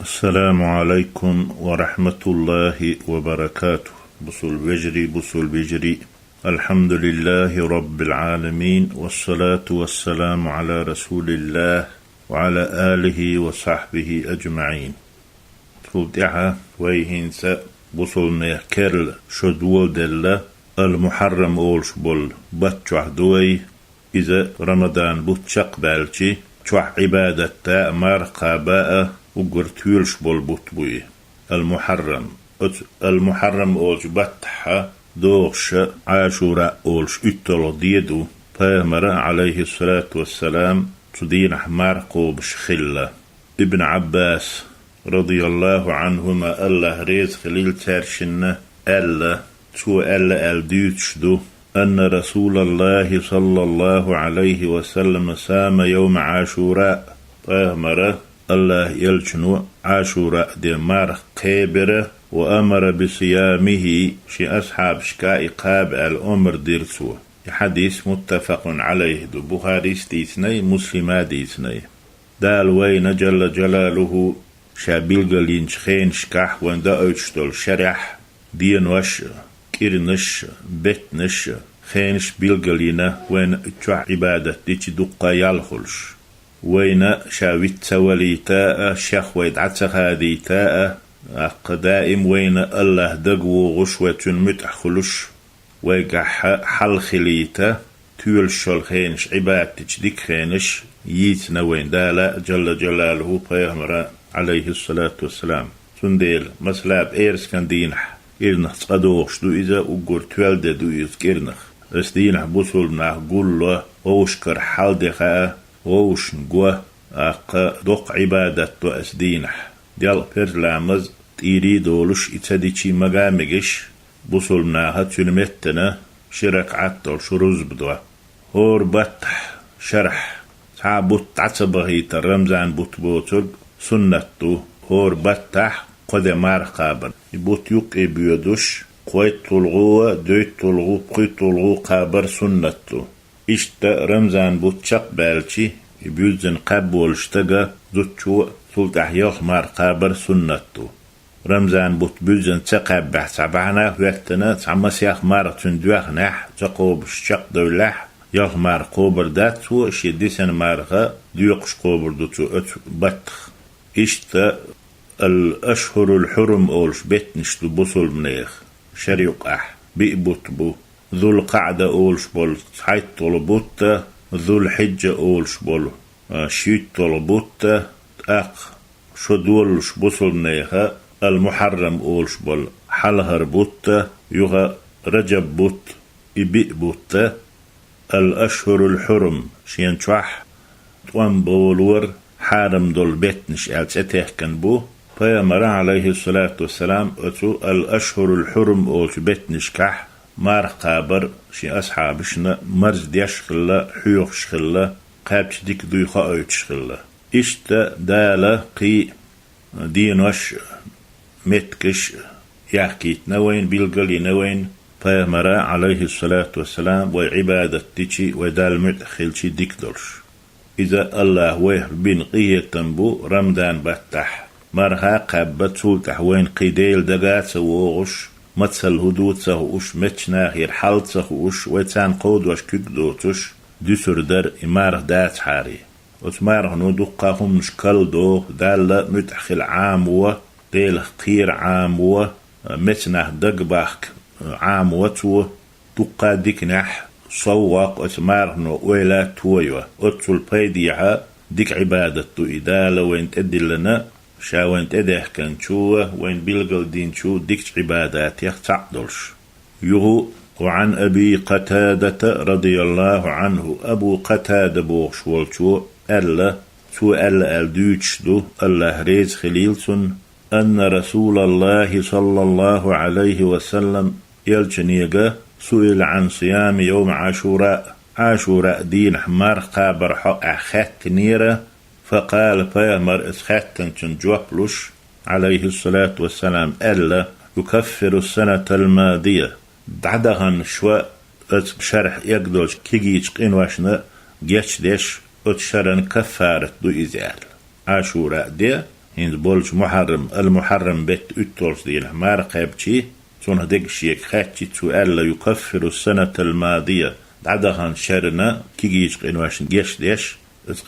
السلام عليكم ورحمة الله وبركاته. بصل بجري. الحمد لله رب العالمين، والصلاة والسلام على رسول الله وعلى آله وصحبه أجمعين. تودعها ويهنسا بصل كرل شدول دل المحرم أولش بول باتشوح دوي إذا رمضان بوتشق بالشي شوح عبادة تا مرقاباء وقرتويلش بول بوتبوي. المحرم أولش باتحا دوغش عاشوراء أولش اتلو ديدو فامر عليه الصلاة والسلام تدين حمار قوبش خلة. ابن عباس رضي الله عنهما الله ريز خليل تارشنة ألا تو ألا ألديتش دو أن رسول الله صلى الله عليه وسلم سام يوم عاشوراء فامر الله يلجنو عاشوراء دي مار قيبره وأمر بصيامه شي أصحاب شكا إقاب الأمر ديرسوه. حديث متفق عليه دو بخاري ستيسني مسلمة ديسني. دال وين جل جلاله شابيل قلين شخين شكاح وان دا اوشتول شرح دين وش كيرنش بتنش خينش بيلقلينة وين اتشوح عبادة ديش دقا يالخلش وين شاويت سواليتاء شيخ ويدعتس هاديتاء دائم وين الله دقو غشوة متحخلش ويقع حل خليتا تول شل خينش عبادتش ديك خينش ييتنا وين دالا جل جلاله بيغمر عليه الصلاة والسلام. سنديل مسلاب إيرس كان دينح إرنخ تصدوغش دو إذا أقور توالد دو إذكرنخ دينح بوصلنا قول ووشكر حال دخاء ووش نقوه دوق عبادة دو أسدينح ديال فرلامز تيري دولش إتساديشي مقامقش بوصلناها تنمتنا شرك عطل شروز بدوه هور بطح شرح تعبوت عصبه رمزان بوتبوتل سنتو هور بطح قدمار قابر يبوت يقي بيدوش قويت طلغوه دويت طلغو قويت طلغو قابر سنتو إشتا رمزان بوتشق بالشي يبيوزن قابول اشتغى زوتشو سلطح يخمار قابر سنتو رمزان بوت بيوزن تقاب بحث عبانا وقتنا تعمس يخمار تندوخ نح تقوب الشق دولح يخمار قوبر داتو شديسن مارغا ديوقش قوبر دوتو بطخ إشتا الأشهر الحرم أولش بيتنشتو بوصل منيخ شريق بيبوت بو ذو القعدة أولش بول حيث طلبوت ذو الحجة أولش بول شيت طلبوت شدولش بوصل منيخ المحرم أولش بول حلهر بوت يغا رجب بوت إبئ بوت الأشهر الحرم شين شوح توان بولور حارم دول بيتنش ألتته كان بو فيامر عليه الصلاة والسلام أتو الأشهر الحرم أولش بيتنش كح مار قابر شي أصحابشنا مرز ديش خلا حيوخش خلا قابش ديك دويخا أوتش خلا إشتا دالا قي دينوش متكش يحكيت نوين بيلقلي نوين فيامر عليه الصلاة والسلام وعبادة تيشي ودال متخلشي ديك دولش إذا الله ويه بين قيه تنبو رمضان بتح مرها قبت سولتح وين قيديل دقات سووغش متسل هدود سهوش متشنا غير حالت سهوش ويتان قود وش كدوتش دسر در إمار دات حاري وتمار هنو دقاهم نشكال دو دال متخل عام ديل قير عام متنا دقباك عام وتو دقا ديك نح صواق أتمار هنو ويلا تويوه أتسل بيديها ديك عبادة إدالة وين تأدي لنا شاوين تأديه كان شوه وين بيلقل دين شو ديك عبادات يختعدلش يهو. وعن أبي قتادة رضي الله عنه أبو قتادة بوغش والشو ألا شو ألا ألدوش دو الله ريز خليلسن أن رسول الله صلى الله عليه وسلم يلجنيغا سئل عن صيام يوم عاشوراء دين حمار قابر حق أخت نيرة فقال فيامر إسخاتن تنجوبلش عليه الصلاة والسلام ألا يكفر السنة الماضية دعدغن شوى شرح يقدرش كيجيش قنواشنا جيش ديش أتشرن كفارة دو إزال عاشوراء دي هند بولش محرم المحرم بيت اتولش دينا مار قابتشي تون هدق شيك خاتشي تو ألا يكفر السنة الماضية عدهان شرنا كيجيش قنواش جيش ديش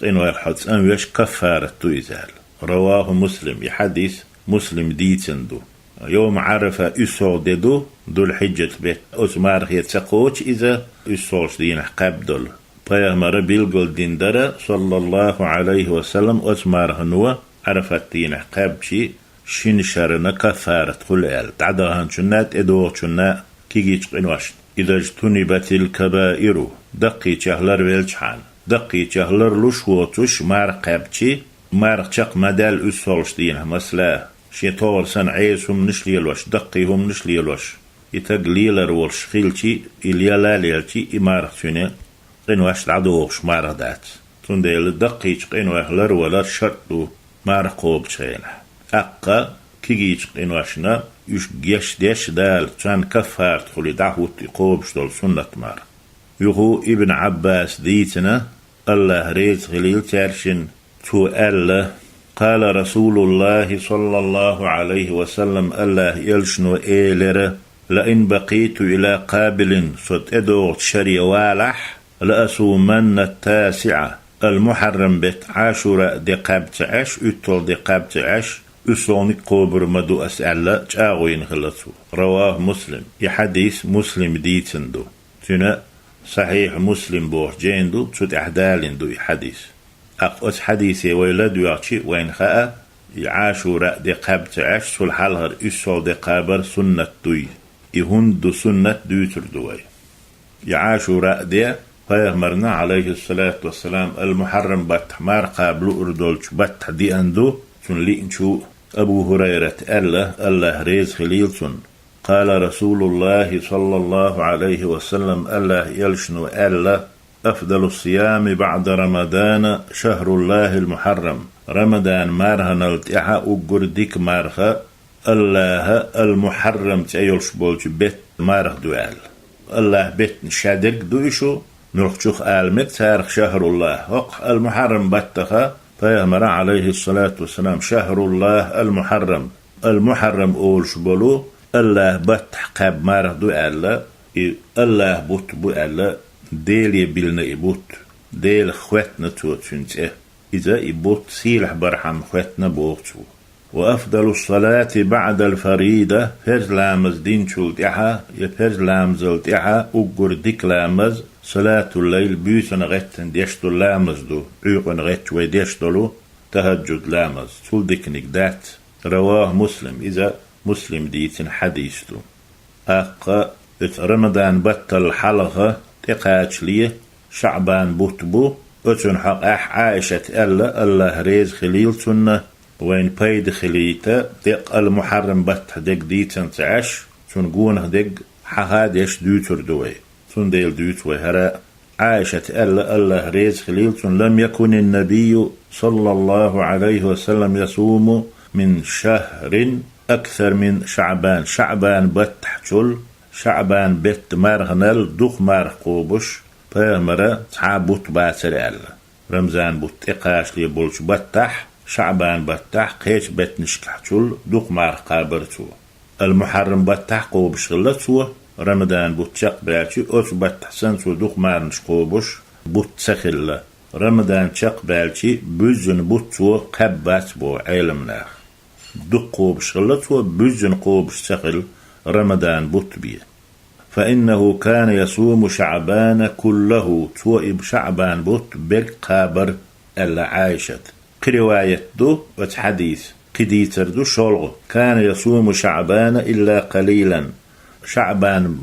قنواش حدث أنوش كفارة تو إزال رواه مسلم يحدث مسلم ديتندو يوم عرفة أسوددو دول حجة بيت أسمار هي تسقوش إذا أسولش دينا قابدل بيامر بيلقل دين درا صلى الله عليه وسلم أسمار هنوه عرفت دينا قابشي شين شرنا كفارة خلال تعدهان شنات إدوغ شنا كيجيش قنواش إذا اجتنبت الكبائر دقي شهلر ويلشحان دقي شهلر لشوتش مار قابشي مار شق مدال أسولش دينا مسلا شي طور سن عيسهم نشليلوش دقيهم نشليلوش يتقليلر والش خيلشي إليالاليلشي إمارة سنة قنواش العدوغش مار دات تنديل دقيش قنواش لر ولا شرطو مار قوب شغينه أقا كيجيش قنواشنا يش جيش ديش دال كان كفار تخلي دعوت قوبش دول سنة مار يهو ابن عباس ديتنا الله ريز خليل تارشن تو ألا قال رسول الله صلى الله عليه وسلم الله يلشنو إيلر لئن بقيت إلى قابل صد إدوغ شري والح لأسومن التاسعة المحرم بيت عاشوراء دي قابت عش اتول دي قابت عش أسوني قوبر مدو أسألة جاغوين خلطو رواه مسلم يحديث مسلم ديتندو تنا صحيح مسلم بوح جيندو تسود أحدالندو يحديث أقوس حديثي ويلد يعطي وين خاء عاشوراء دي قابت عش سول حالهر أسول دي قابر سنة دوي يهندو سنة دوتر دوي يعاشوراء دي فيغمرنا عليه الصلاة والسلام المحرم باتحمار قابلو أردولش باتح دي أندو لينشو أبو هريرة الله ريز خليلتون قال رسول الله صلى الله عليه وسلم الله يلشنو أفضل الصيام بعد رمضان شهر الله المحرم رمضان مارها نلتحا أقردك مارها الله المحرم تأيلش بولش بيت مارها دوال الله بيت شادق دوشو نرخشوخ آلمك تارخ شهر الله وق المحرم باتخا فيامر عليه الصلاة والسلام شهر الله المحرم المحرم أول شبلو الله بتح قاب ماره دو الله بوت بو الله ديل يبلنا يبوت ديل خواتنا توتشنته إذا يبوت سيلح برحم خواتنا بوتو وأفضل الصلاة بعد الفريدة فرز لامز دين شلتها يفرز لامز لتها أقر ديك لامز صلاة الليل بيوتن غتن ديشتو لامز دو عيقن غت ويديشتلو تهجد لامز سول ديكنك دات رواه مسلم إذا مسلم ديتن حديثتو أقا رمضان بطل حلقة تقاتش ليه شعبان بوتبو أتن حق عائشة الله ريز خليل سنة وين بايد خليتا دق المحرم بطح دق ديتن تعش تنقونه دق حهادش دوتر دوي تنديل دوت وهراء عائشة الله ريز خليل لم يكن النبي صلى الله عليه وسلم يصوم من شهر أكثر من شعبان بتحجل شعبان بيت مرغنل دوخ مرغ قوبش بامرة تعبوت باتر رمزان بوت إقاش لي بولش بتح شعبان بتح قيش بيت نشكحجل دوخ مرغ قابرتو المحرم بتح قوبش غلتو رمضان بوتشق بالشي أوش بتحسن سو دوخ مارنش قوبش بوتسخل رمضان شق بالشي بوزن بوتو قبات بو علمنا دوخ قوبش غلتو بوزن قوبش سخل رمضان بوتبيه فإنه كان يصوم شعبان كله توئب شعبان بوت بالقابر ألا عايشت كرواية دو وتحديث قديتر دو شلغ كان يصوم شعبان إلا قليلا شعبان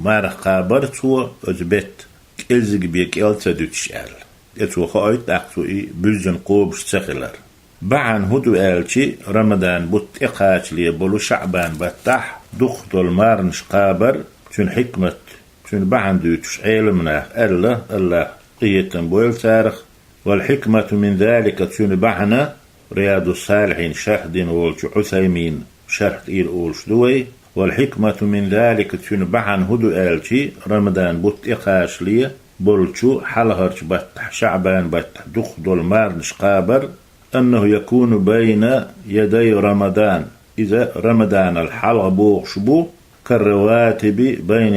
مار قابرتو أجبت كإلزق بيك إلتا دوتشال يتو خايت أقتوئي بلزن قوبش سخلر بعن هدو آلتي رمضان بوت إقاش لي بولو شعبان بتح دخت المارنش قابر تون حكمة تون بعن دوتش علمنا الله قيتن بويل تارخ والحكمة من ذلك تون بعنا رياض الصالحين شهد والش عثيمين شرح إيل أولش دوي والحكمة من ذلك تون بعن هدو آلتي رمضان بوت إقاش لي بولشو حلهرش بتح شعبان بتح دخت المارنش قابر أنه يكون بين يدي رمضان، إذا رمضان الحلقة بوغشبو كالرواتب بين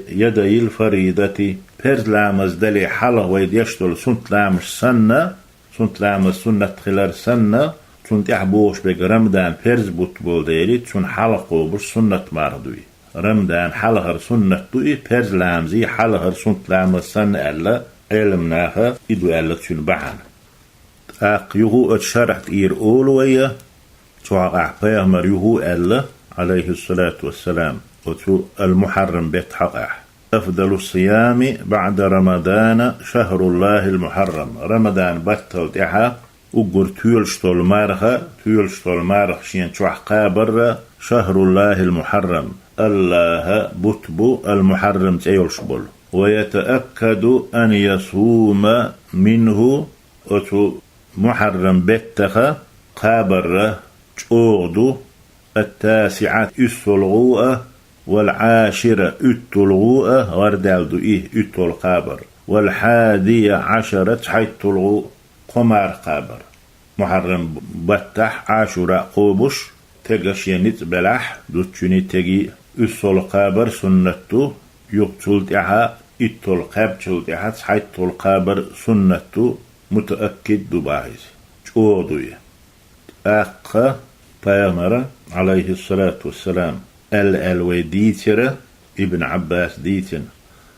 يدي الفريدة. فرز لامز دلي حلقة ويد يشتل سنت لامش سنة، سنت لامز سنة خلال سنة، سنت يحبوش بيق رمضان فرز بوتبول ديلي سن حلقة بش سنة ماردوي. رمضان حلقة سنة دوي فرز لامزي حلقة سنت لامز سنة ألا علمناها إدو ألا تشن بعنا. يهو اتشرحت إير أولوية توقع بيغمر يهو ألا عليه الصلاة والسلام وتو المحرم بيتحقع. أفضل الصيام بعد رمضان شهر الله المحرم. رمضان بطل تحا وقر تيولشتول مارخ شين توحقا برا شهر الله المحرم. الله بطبو المحرم تيولشبول ويتأكد أن يصوم منه وتو محرم بيتخا قابر تشوغدو 9 أسلغوء والعاشرة أتلغوء وردالدو أتل قابر 11 حيث تلغو قمار قابر. محرم بتح عاشوراء قوبش تغش ينت بلح دوتشوني تغي أسل قابر سنتو يقتل تحا أتل قابل تحا حيث تل قابر سنتو متأكد دبايز جودوي. بيغمر عليه الصلاة والسلام الوديتر ابن عباس ديتن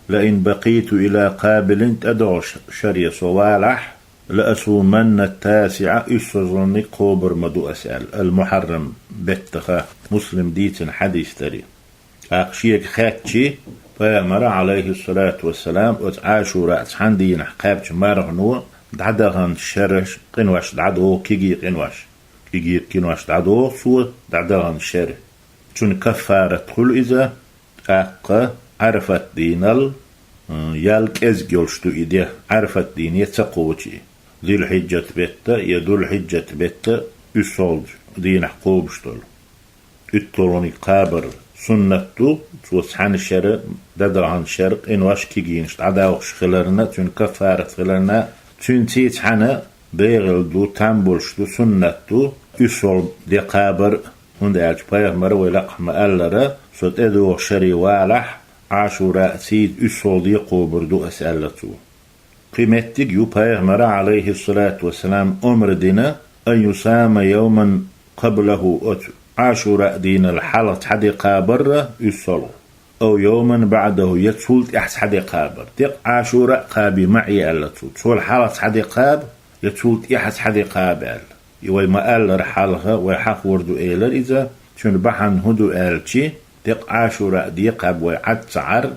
لئن بقيت إلى قابل تدعو شري صوالح لأصومن 9 أسرني قوبر مدو أسأل. المحرم بتخا مسلم ديتن حديث تري أقشيك خاتشي بيغمر عليه الصلاة والسلام عاشوراء تحندين حقابش مارغنو دعدغن شرش قنواش دعدو كيجي قنواش كيجي قنواش دعدو سو دعدغن شر شون كفارة كل إذا عرفت دينال يالك إزجولشتو إيديه عرفت دين يتسقوتي ذي الحجة بيتا يدو الحجة بيتا يصولج دين حقوبشتول اتروني قابر سنتو توسحان الشرق ددران الشرق إنواش كيجينش دعداوش خلرنا تون كفارة خلرنا تنتيت حنا بيغل دو تنبولش دو سنتو يصول دي قابر هند ألج بيغمر ويلقم ألرا سوت إدو شري والح عاشوراء سيد يصول دي قوبر دو أسألتو. قيمتك يو بيغمر عليه الصلاة والسلام أمر دينا أن يسام يوما قبله عاشوراء دين الحلط حدي قابر يصول أو يوما بعده يتسولت أحس حدي قابر ديق عاشوراء قابي معي ألتو تسول حالة حدي قاب يتسولت أحس حدي قابل يوي ما أل رحالها ويحق وردو إيلر إذا شون بحن هدو ألتي ديق عاشوراء دي قاب ويعد سعر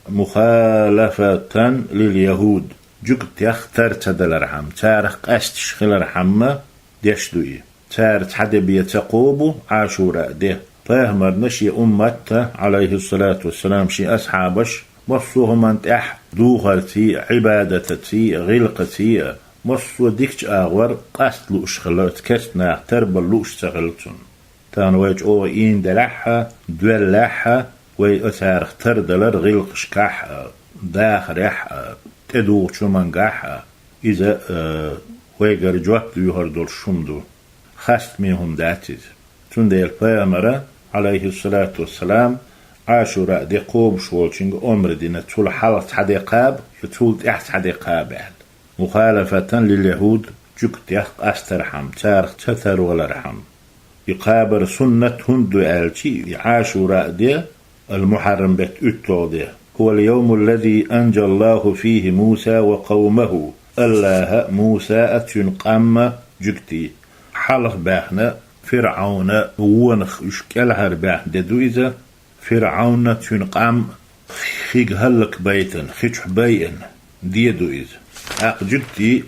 مخالفة لليهود جوك تيختر تدل رحم تارخ أستش خل رحمة ديشدوي تارت حدي بيتقوبو عاشوراء دي فيهمر نشي أمته عليه الصلاة والسلام شي أصحابش مصوهم أنت دوغرتي عبادتتي غلقتي مصو ديكش آغور قاست لوش خلوت كسنا تربل لوش تغلتون تانويج أو إين دلحها دولحها وي أثارخ تردلر غلقش كاحها داخرحها تدوغ شمان كاحها إذا ويقر جوات يهر دول شمدو خاست ميهم داتيز تندي البيامرة عليه الصلاة والسلام عاشوراء دي قوب شوالشنج أمر دينا تول حالة حدي قاب يتول تحت حدي قاب مخالفة لليهود جوك تيخ أسترحم تارخ تثر ولا رحم يقابر سنة هندو آلتي عاشوراء دي المحرم بيت أتلو دي هو اليوم الذي أنجى الله فيه موسى وقومه الله موسى أتنقام جكتي حلق باحنا فرعون ونخ يشكلها رباح ددو إذا فرعون تنقام خيق هلك بيتن خيج بيئن ديدو إذا أقجدتي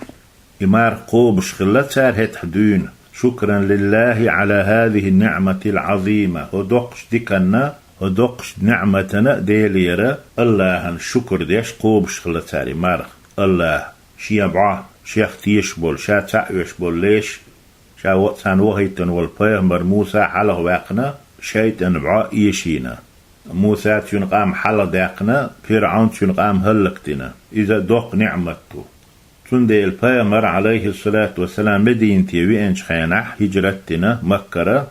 إمار قوبش خلتها هتحدون شكرا لله على هذه النعمة العظيمة ودقش ديكنا ودقش نعمتنا ديليرا الله شكر ديش قوبش خلتها إمار الله شيبعه شيخ تيشبول شا تعيشبول ليش شاوتان وهيتن والبيغمبر موسى حاله واقنا شيطان بعا يشينا موسى تنقام حاله داقنا فرعون تنقام هلكتنا إذا دوق نعمته تنديل بيامر عليه الصلاة والسلام مدينتي وينش خينح هجرتنا مكة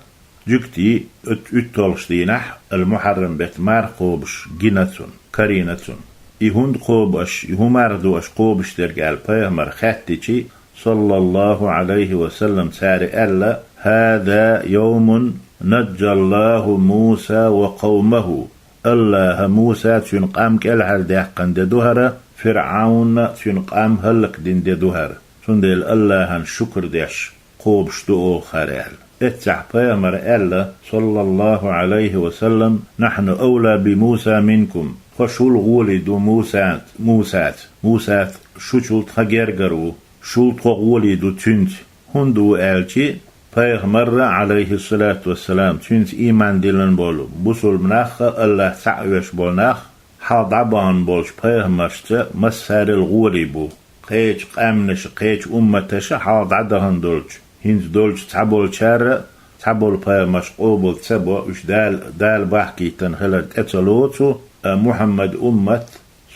جكتي اتولشتينح المحرم بيت مار قوبش جنتون كرينتون يهند قوبش يهمردوش قوبش ترجع بيامر خاتتي صلى الله عليه وسلم ساري ألا هذا يوم نجى الله موسى وقومه الله موسى تنقام كالحال دهقن دهرة فرعون تنقام هلك دين دهرة تندل الله هن شكر ديش قوبش دو خرال اتسع بيامر ألا صلى الله عليه وسلم نحن أولى بموسى منكم خشول غولي دو موسى شوشول تغيرغرو شول تغولي دو تنت هندو آلتي پیغمبر عليه الصلاة والسلام تنت إيمان دلن بولو بسول مناخ الله تعوش بولناخ حاضعبان بولش پیغمبرشت مسار الغولي بو قيج قامنش قيج أمتش حاضعدهن دولج هنز دولج تعبول شارع تعبول پیغمبرش قوبل تسبو اش دال بحكي تنخلت اتلوتو محمد أمت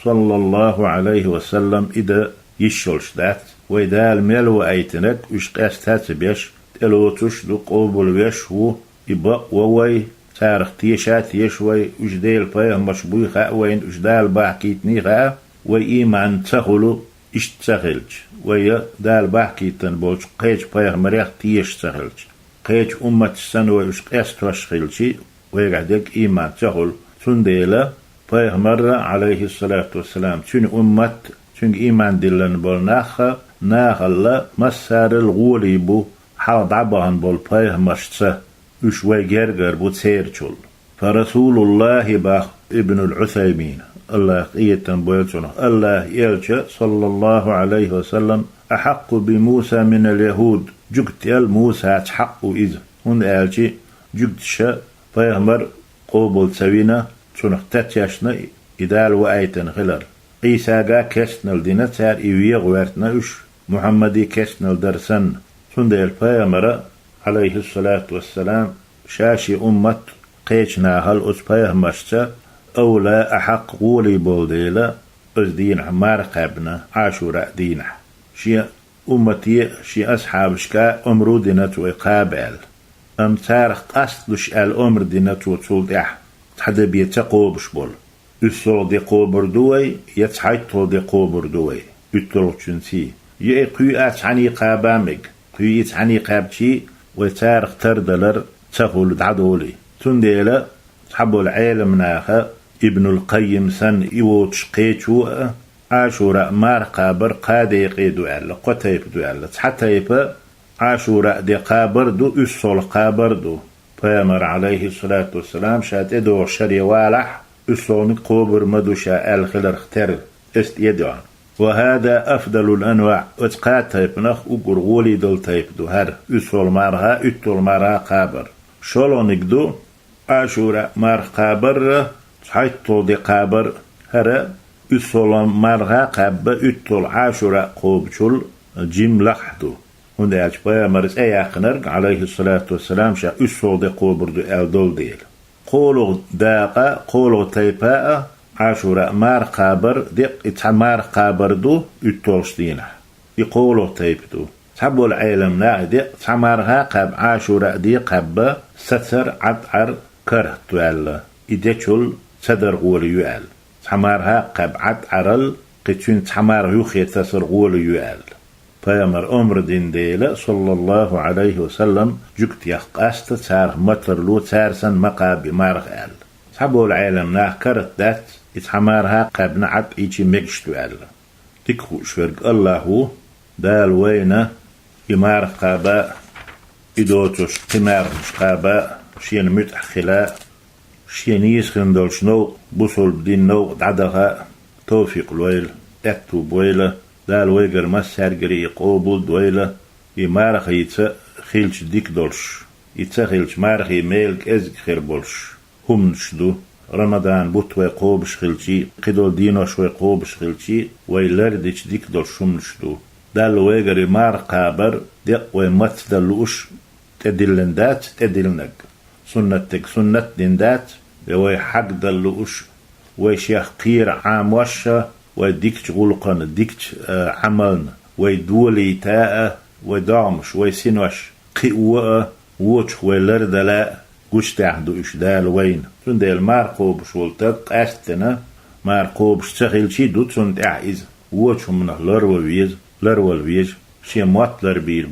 صلى الله عليه وسلم إذا يشولش دات ويدال ملو أيتنك اش قاستات بيش تلوتوش دو قوبل ويش هو إبا ووي تاريخ تيشات يشوي اجدال بيغمبرش بوي خاوين اجدال بحكيتني خا وإيمان تخلو اش تسخلج ويا دال بحكيتن بولش قيج بيغمبريخ تيش تسخلج قيج أمة السنوة اش قاست وشخلجي ويقعدك إيمان تخل تنديلا پیغمبر عليه الصلاة والسلام تون أمة تون إيمان دلن بول ناخ الله مسار الغولي بو حاض عبان بول پیغمبرشتسه اش ويجرجر بو تسيرچول فرسول الله باخ ابن العثيمين الله قيتن بويلتونه الله يلجأ صلى الله عليه وسلم أحق بموسى من اليهود جكت موسى حق إذ هن ألجي جكت شا پیغمبر قوبل سوينا شنخ تتياشنا إدال وآيتن خلال عيسى كسنل دينا تار إيوية غوارتنا إش محمدي كسنل درسن سنده البيامرة عليه الصلاة والسلام شاشي أمت قيشنا هل أس بيامشتا أولا أحق غولي بولديلا أس دين عمار قابنا عاشوراء دينا شي أمتي شي أصحاب شكا أمرو دينتو إقابل أم تارخ قصدش الأمر دينتو تولدح تحدى بيتقوبش بول الصول دي قوبر دوي يتحيطو دي قوبر دوي التلوشنسي يقوي أتعني قابامك قوي يتعني قابتي وتارخ تردلر تقول دعدولي تنديلا تحبو العالم ناخا ابن القيم سن إيوتش قيتو عاشوراء مار قابر قادي قيدو ألا قتيب دو ألا تحتيب عاشوراء دي قابر دو الصول قابر دو پیامبر عليه الصلاة والسلام شات ادو شري والح الصون قبر مدوشا الخلر اختر است يدعان وهذا أفضل الأنواع اتقات تيب نخ أقر غولي دل تيب دو هر الصول مارها اتول مارها قابر شلونك دو عاشوراء مار قابر حيثو دي قابر هر الصول مارها قاب اتول عاشوراء قوبشل جيم لحدو هنده أج بيامرس أي أخنرق عليه الصلاة والسلام شا أسو دي قوبردو ألدول ديل قولو داقا قولو تيباء عاشوراء مار قابر ديق اتمار قابر دو اتولش دينه يقولو تيبدو تحبو العالم نا ديق تمارها قاب عاشوراء دي قاب ستر عدعر كره دوال إديشل صدر غولي يوال تمارها قاب عدعرل قتون تمار يوخي تسر غولي يوال پیامبر عمر دین دیله صلی الله علیه وسلم جکت یخقاست تار مترلو تارسن مقابي مارغ ال صحبو العالم ناه كرت دات اتحمارها قاب نعب ايجي مجشتو ال تكخو شورق الله دال وينه يمارغ قابا إدوتوش قمار مش قابا شين متأخلا شين يسخن دول شنو بوصل بدين نو دعدها توفيق الويل اتو بويله دال ويجر مسار جري قوبل دويلة يمارخ يتسا خيلش ديك دولش يتسا خيلش مارخ يميلك ازق خير بولش هم نشدو رمضان بوتوي قوبش خيلشي قدول دينو شوي قوبش خيلشي ويلاردش ديك دولش هم نشدو دال ويجر يمار قابر ديق ويمت دلوش تدلندات تدلنق سنتك سنت دندات وي حق دلوش وي شيخ قير عام وشا وديكش غلقنا ديكش عملنا ويدولي تاء ودامش ويسينوش قوة ووش ويلردلا قش تعدو إشدال وين تندل مارقوب شولتق أستنا مارقوب شتغل شي دوتسون تعيز ووش من لرول ويز شي مواتلر بير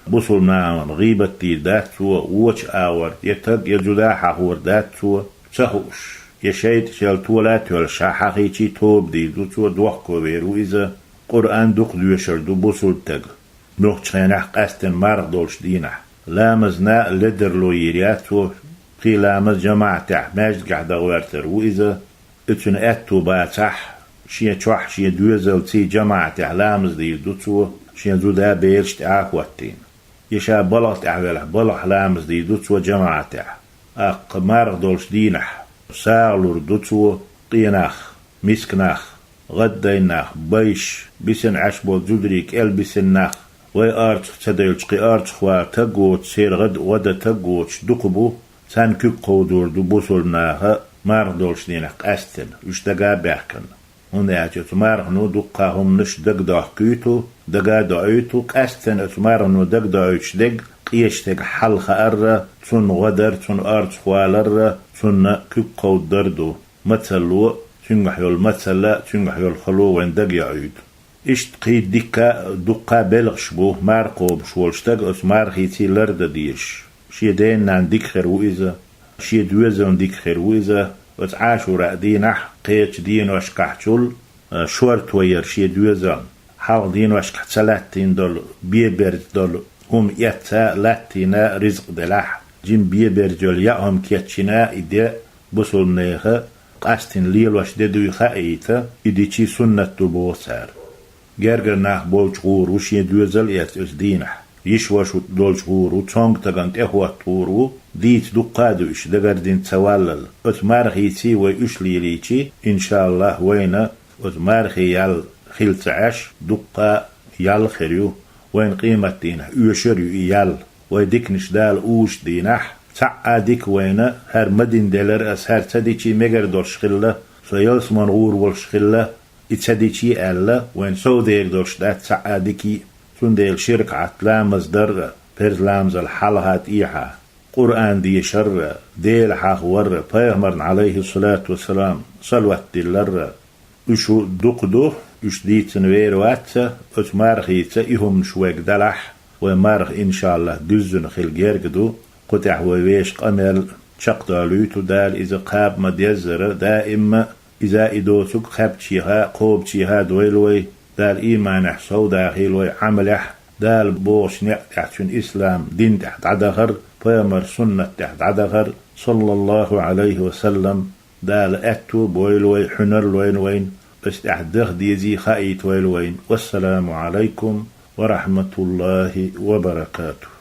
بوصل ناون غيبة تيدات سوا ووش آور يتد يجداح أخور دات سوا تخوش يشيد شال تولات والشاحقي چي توب دي دوتسو دوخكو بيرو إذا قرآن دوخ دوشر دو بوصل تغ نوخ تخينح قاستن مارغ دولش دينح لامزنا لدر لو يرياتو قي لامز جماعة ماجد قاعدة غوارتر وإذا اتن اتو باتح شيا تشوح شيا دوزل تي جماعة لامز دي دوتسو شيا زودا بيرشت آخواتين يشا بلغت أعوالح بلغ لامز دي دوتسو جماعة أق مارغ دولش دينح ساغلور دوتسو قيناخ مسكناخ غديناخ بيش بسن عشبو زدريك البسناخ وي ارت تديلش قي ارت خوا تغوت سير غدا تغوت دقبو سان كي قودور دو بوسولناها ماردولش دينك استن اشتغا بيحكن هنا تمار نو دقاهم نش دغداخ كيتو دغا دايتو قستن تمار نو دغدايش دغ قيشتك حلخ ار تون غدر تون ارت خوالر تون كي قودردو مثلو تنغحيول مثلا تنغحيول خلو وين دغ يعيد إشت قيد دقا بلغ شبوه مارقوب شولشتاق اسمار خيتي لرد ديش شي دين نان ديك خير وإذا شي دوزون ديك خير وإذا وتعاشو رأدينح قيتش دين واشكحشول شورت وير شي دوزون حاق دين واشكح تلاتين دول بيبرد دول هم يتا لاتينا رزق دلح جيم بيبرجول يأهم كيتشنا إدي بصل نيخة قاستين ليل واش ددوي خايتا إدي چي سنة بوسار جرجر ناخ بولش غور وشي دوزل اس دينح يشوش دولش غور وتونغ تغنت اخوات غورو ديت دقادو اش دغردين تسوالل اتمارخيتي ويشلي ليتي ان شاء الله وين اتمارخي يال خلت عش دقا يال خريو وين قيمة دينح يشريو يال ويديكنش دال اوش دينح تعاديك وين هر مدين دلر اس هر تديتي ميجر دولش خله سيالس من غور والش خله اتسديشي ألا وين سو دير دوش دات سعادكي تون ديل شرك عتلام مصدر برز لامز الحلهات إيحا قرآن دي شر ديل حاخ ور بيغمرن عليه الصلاة والسلام صلوات دلر وشو دقدو وش ديت نوير واتسا اتمارخيتسا إهم شويك دلح ومارخ إن شاء الله جزن خيل جيرقدو قطع ويش قمل شقدالوتو دال إذا قاب مديزر دائما إذا إدوتك خبتشيها قوبتشيها دويلوي دال إيمان حصو داخلوي عملح دال بوش نعتشن إسلام دين تحت عدغر بيامر سنة تحت عدغر صلى الله عليه وسلم دال أتو بويلوي حنر وين استعدغ ديزي خايت ويلوين والسلام عليكم ورحمة الله وبركاته.